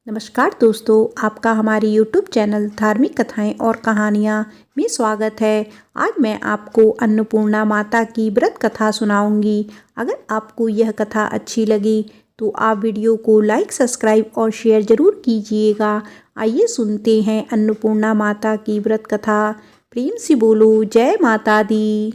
नमस्कार दोस्तों, आपका हमारे YouTube चैनल धार्मिक कथाएं और कहानियाँ में स्वागत है। आज मैं आपको अन्नपूर्णा माता की व्रत कथा सुनाऊंगी। अगर आपको यह कथा अच्छी लगी तो आप वीडियो को लाइक, सब्सक्राइब और शेयर ज़रूर कीजिएगा। आइए सुनते हैं अन्नपूर्णा माता की व्रत कथा। प्रेम से बोलो जय माता दी।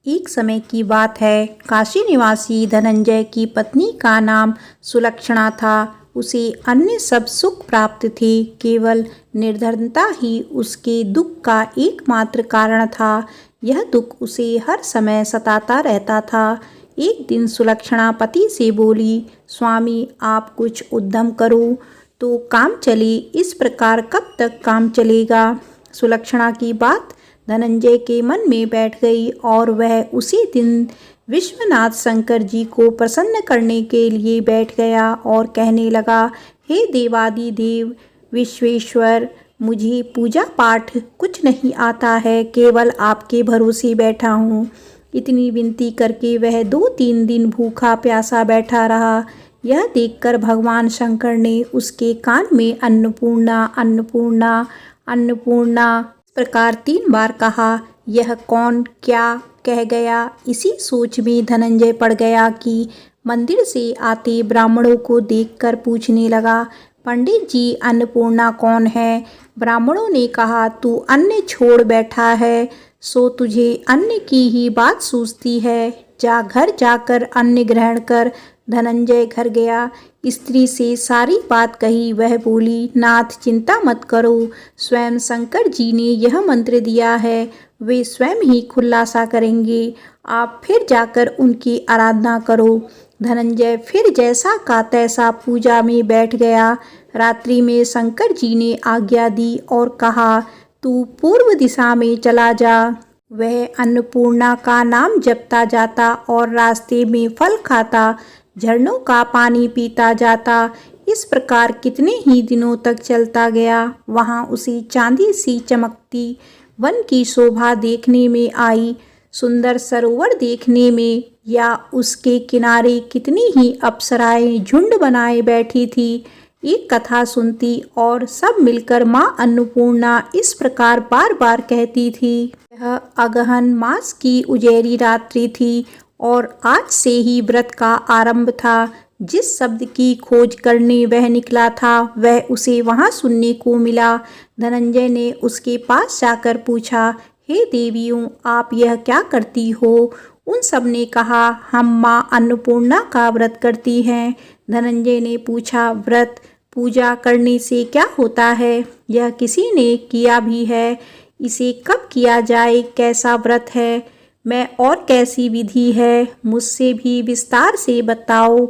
एक समय की बात है, काशी निवासी धनंजय की पत्नी का नाम सुलक्षणा था। उसे अन्य सब सुख प्राप्त थे, केवल निर्धनता ही उसके दुख का एकमात्र कारण था। यह दुख उसे हर समय सताता रहता था। एक दिन सुलक्षणा पति से बोली, स्वामी आप कुछ उद्यम करो तो काम चले, इस प्रकार कब तक काम चलेगा। सुलक्षणा की बात धनंजय के मन में बैठ गई और वह उसी दिन विश्वनाथ शंकर जी को प्रसन्न करने के लिए बैठ गया और कहने लगा, हे देवादिदेव विश्वेश्वर, मुझे पूजा पाठ कुछ नहीं आता है, केवल आपके भरोसे बैठा हूँ। इतनी विनती करके वह 2-3 दिन भूखा प्यासा बैठा रहा। यह देखकर भगवान शंकर ने उसके कान में अन्नपूर्णा अन्नपूर्णा अन्नपूर्णा प्रकार 3 बार कहा। यह कौन क्या कह गया, इसी सोच में धनंजय पड़ गया कि मंदिर से आते ब्राह्मणों को देखकर पूछने लगा, पंडित जी अन्नपूर्णा कौन है। ब्राह्मणों ने कहा, तू अन्न छोड़ बैठा है, सो तुझे अन्न की ही बात सूझती है, जा घर जाकर अन्न ग्रहण कर। धनंजय घर गया, स्त्री से सारी बात कही। वह बोली, नाथ चिंता मत करो, स्वयं शंकर जी ने यह मंत्र दिया है, वे स्वयं ही खुलासा करेंगे, आप फिर जाकर उनकी आराधना करो। धनंजय फिर जैसा का तैसा पूजा में बैठ गया। रात्रि में शंकर जी ने आज्ञा दी और कहा, तू पूर्व दिशा में चला जा। वह अन्नपूर्णा का नाम जपता जाता और रास्ते में फल खाता, झरनों का पानी पीता जाता। इस प्रकार कितने ही दिनों तक चलता गया। वहाँ उसे चांदी सी चमकती वन की शोभा देखने में आई, सुंदर सरोवर देखने में, या उसके किनारे कितनी ही अप्सराएं झुंड बनाए बैठी थी। एक कथा सुनती और सब मिलकर माँ अन्नपूर्णा इस प्रकार बार बार कहती थी। यह अगहन मास की उजेरी रात्रि थी और आज से ही व्रत का आरंभ था। जिस शब्द की खोज करने वह निकला था, वह उसे वहां सुनने को मिला। धनंजय ने उसके पास जाकर पूछा, हे देवियों, आप यह क्या करती हो। उन सब ने कहा, हम माँ अन्नपूर्णा का व्रत करती हैं। धनंजय ने पूछा, व्रत पूजा करने से क्या होता है। यह किसी ने किया भी है, इसे कब किया जाए, कैसा व्रत है, मैं और कैसी विधि है, मुझसे भी विस्तार से बताओ।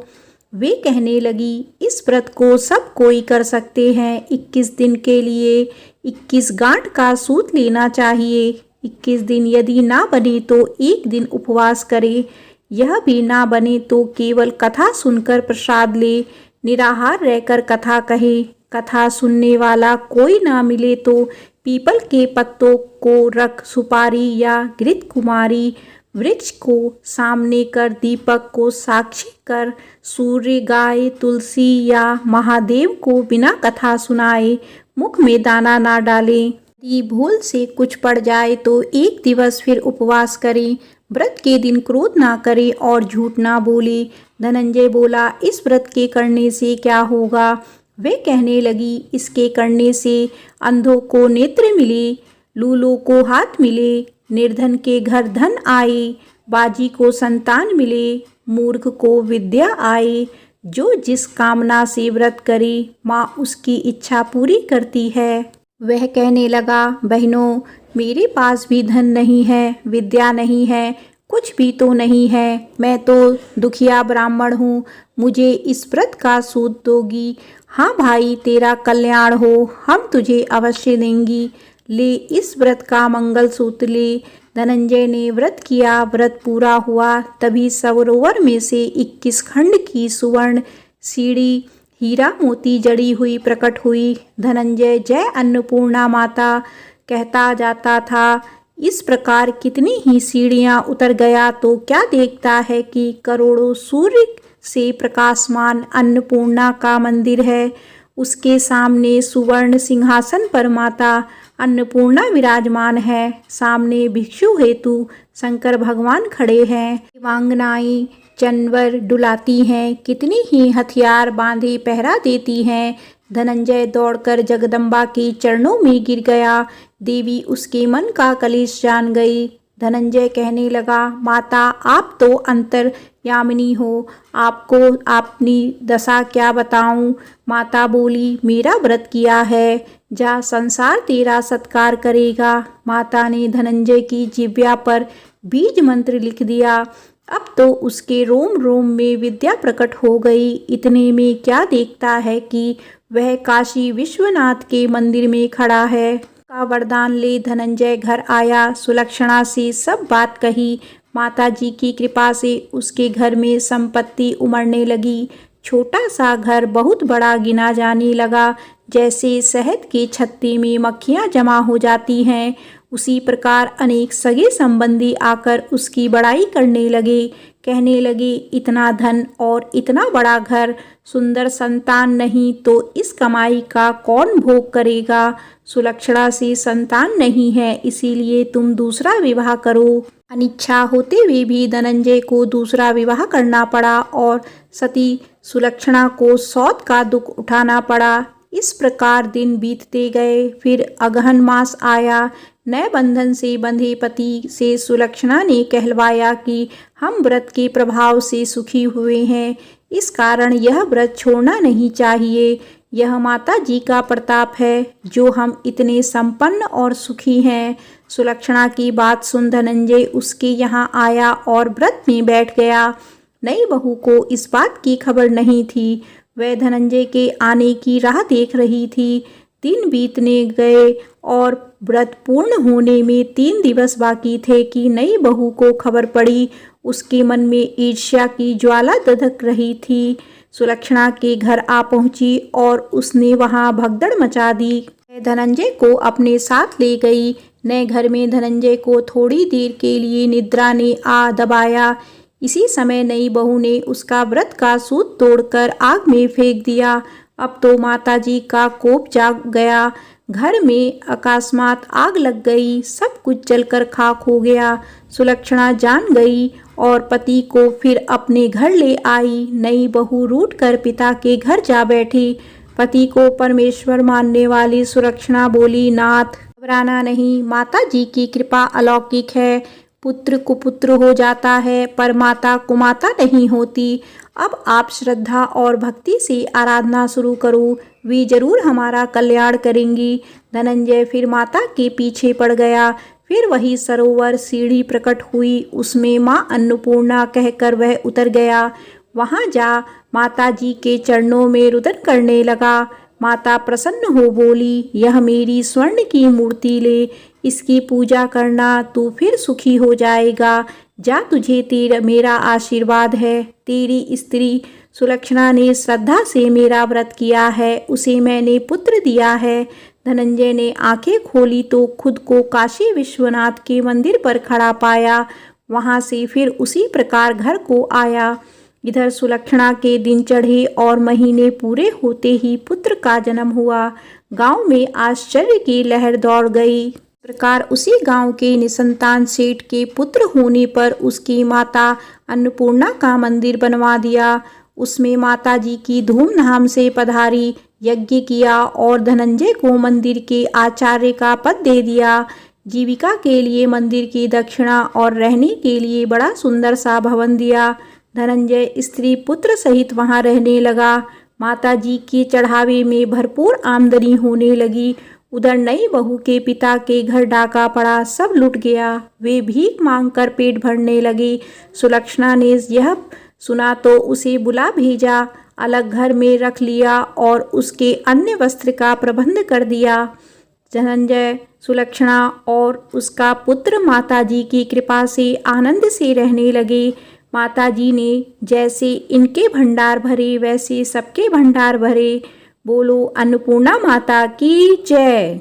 वे कहने लगी, इस व्रत को सब कोई कर सकते हैं। 21 दिन के लिए 21 गांठ का सूत लेना चाहिए। 21 दिन यदि ना बने तो 1 दिन उपवास करे। यह भी ना बने तो केवल कथा सुनकर प्रसाद ले, निराहार रहकर कथा कहे। कथा सुनने वाला कोई ना मिले तो पीपल के पत्तों को रख, सुपारी या घृत कुमारी वृक्ष को सामने कर, दीपक को साक्षी कर, सूर्य, गाय, तुलसी या महादेव को बिना कथा सुनाए मुख में दाना ना डालें। यदि भूल से कुछ पड़ जाए तो 1 दिवस फिर उपवास करें। व्रत के दिन क्रोध ना करे और झूठ ना बोले। धनंजय बोला, इस व्रत के करने से क्या होगा। वे कहने लगी, इसके करने से अंधों को नेत्र मिले, लूलों को हाथ मिले, निर्धन के घर धन आए, बाजी को संतान मिले, मूर्ख को विद्या आए। जो जिस कामना से व्रत करे, माँ उसकी इच्छा पूरी करती है। वह कहने लगा, बहनों, मेरे पास भी धन नहीं है, विद्या नहीं है, कुछ भी तो नहीं है, मैं तो दुखिया ब्राह्मण हूँ, मुझे इस व्रत का सूत दोगी। हाँ भाई, तेरा कल्याण हो, हम तुझे अवश्य देंगी, ले इस व्रत का मंगल सूत्र ले। धनंजय ने व्रत किया। व्रत पूरा हुआ, तभी सरोवर में से 21 खंड की सुवर्ण सीढ़ी हीरा मोती जड़ी हुई प्रकट हुई। धनंजय जय अन्नपूर्णा माता कहता जाता था। इस प्रकार कितनी ही सीढ़ियां उतर गया तो क्या देखता है कि करोड़ों सूर्य से प्रकाशमान अन्नपूर्णा का मंदिर है। उसके सामने सुवर्ण सिंहासन पर माता अन्नपूर्णा विराजमान है। सामने भिक्षु हेतु शंकर भगवान खड़े हैं। देवांगनाएं चंवर डुलाती हैं, कितनी ही हथियार बांधे पहरा देती हैं। धनंजय दौड़कर जगदम्बा के चरणों में गिर गया। देवी उसके मन का कलेश जान गई। धनंजय कहने लगा, माता आप तो अंतर्यामिनी हो, आपको अपनी दशा क्या बताऊं। माता बोली, मेरा व्रत किया है, जा संसार तेरा सत्कार करेगा। माता ने धनंजय की जिह्वा पर बीज मंत्र लिख दिया। अब तो उसके रोम रोम में विद्या प्रकट हो गई। इतने में क्या देखता है कि वह काशी विश्वनाथ के मंदिर में खड़ा है। का वरदान ले धनंजय घर आया। सुलक्षणा से सब बात कही। माताजी की कृपा से उसके घर में संपत्ति उमड़ने लगी। छोटा सा घर बहुत बड़ा गिना जाने लगा। जैसे शहद के छत्ते में मक्खियाँ जमा हो जाती हैं, उसी प्रकार अनेक सगे संबंधी आकर उसकी बड़ाई करने लगे। कहने लगे, इतना धन और इतना बड़ा घर, सुंदर संतान नहीं तो इस कमाई का कौन भोग करेगा। सुलक्षणा से संतान नहीं है, इसीलिए तुम दूसरा विवाह करो। अनिच्छा होते हुए भी धनंजय को दूसरा विवाह करना पड़ा और सती सुलक्षणा को सौत का दुख उठाना पड़ा। इस प्रकार दिन बीतते गए। फिर अगहन मास आया। नए बंधन से बंधे पति से सुलक्षणा ने कहलवाया कि हम व्रत के प्रभाव से सुखी हुए हैं, इस कारण यह व्रत छोड़ना नहीं चाहिए। यह माता जी का प्रताप है जो हम इतने संपन्न और सुखी हैं। सुलक्षणा की बात सुन धनंजय उसके यहाँ आया और व्रत में बैठ गया। नई बहू को इस बात की खबर नहीं थी। वह धनंजय के आने की राह देख रही थी। दिन बीतने गए और व्रत पूर्ण होने में 3 दिवस बाकी थे कि नई बहू को खबर पड़ी। उसके मन में ईर्ष्या की ज्वाला दधक रही थी। सुलक्षणा के घर आ पहुंची और उसने वहां भगदड़ मचा दी। धनंजय को अपने साथ ले गई। नए घर में धनंजय को थोड़ी देर के लिए निद्रा ने आ दबाया। इसी समय नई बहू ने उसका व्रत का सूत तोड़कर आग में फेंक दिया। अब तो माताजी का कोप जाग गया। घर में अकस्मात आग लग गई। सब कुछ जलकर खाक हो गया। सुलक्षणा जान गई और पति को फिर अपने घर ले आई। नई बहू रूठकर पिता के घर जा बैठी। पति को परमेश्वर मानने वाली सुलक्षणा बोली, नाथ घबराना नहीं, माता जी की कृपा अलौकिक है। पुत्र कुपुत्र हो जाता है पर माता कुमाता नहीं होती। अब आप श्रद्धा और भक्ति से आराधना शुरू करो, वे जरूर हमारा कल्याण करेंगी। धनंजय फिर माता के पीछे पड़ गया। फिर वही सरोवर सीढ़ी प्रकट हुई, उसमें माँ अन्नपूर्णा कहकर वह उतर गया। वहां जा माता जी के चरणों में रुदन करने लगा। माता प्रसन्न हो बोली, यह मेरी स्वर्ण की मूर्ति ले, इसकी पूजा करना, तू फिर सुखी हो जाएगा। जा, तुझे तेरा मेरा आशीर्वाद है। तेरी स्त्री सुलक्षणा ने श्रद्धा से मेरा व्रत किया है, उसे मैंने पुत्र दिया है। धनंजय ने आंखें खोली तो खुद को काशी विश्वनाथ के मंदिर पर खड़ा पाया। वहां से फिर उसी प्रकार घर को आया। इधर सुलक्षणा के दिन चढ़े और महीने पूरे होते ही पुत्र का जन्म हुआ। गांव में आश्चर्य की लहर दौड़ गई। प्रकार उसी गांव के निसंतान सेठ के पुत्र होने पर उसकी माता अन्नपूर्णा का मंदिर बनवा दिया। उसमें माता जी की धूमधाम से पधारी, यज्ञ किया और धनंजय को मंदिर के आचार्य का पद दे दिया। जीविका के लिए मंदिर की दक्षिणा और रहने के लिए बड़ा सुंदर सा भवन दिया। धनंजय स्त्री पुत्र सहित वहां रहने लगा। माता जी के चढ़ावे में भरपूर आमदनी होने लगी। उधर नई बहू के पिता के घर डाका पड़ा, सब लुट गया। वे भीख मांगकर पेट भरने लगे। सुलक्षणा ने यह सुना तो उसे बुला भेजा, अलग घर में रख लिया और उसके अन्य वस्त्र का प्रबंध कर दिया। धनंजय, सुलक्षणा और उसका पुत्र माताजी की कृपा से आनंद से रहने लगे। माताजी ने जैसे इनके भंडार भरे वैसे सबके भंडार भरे। बोलो अन्नपूर्णा माता की जय।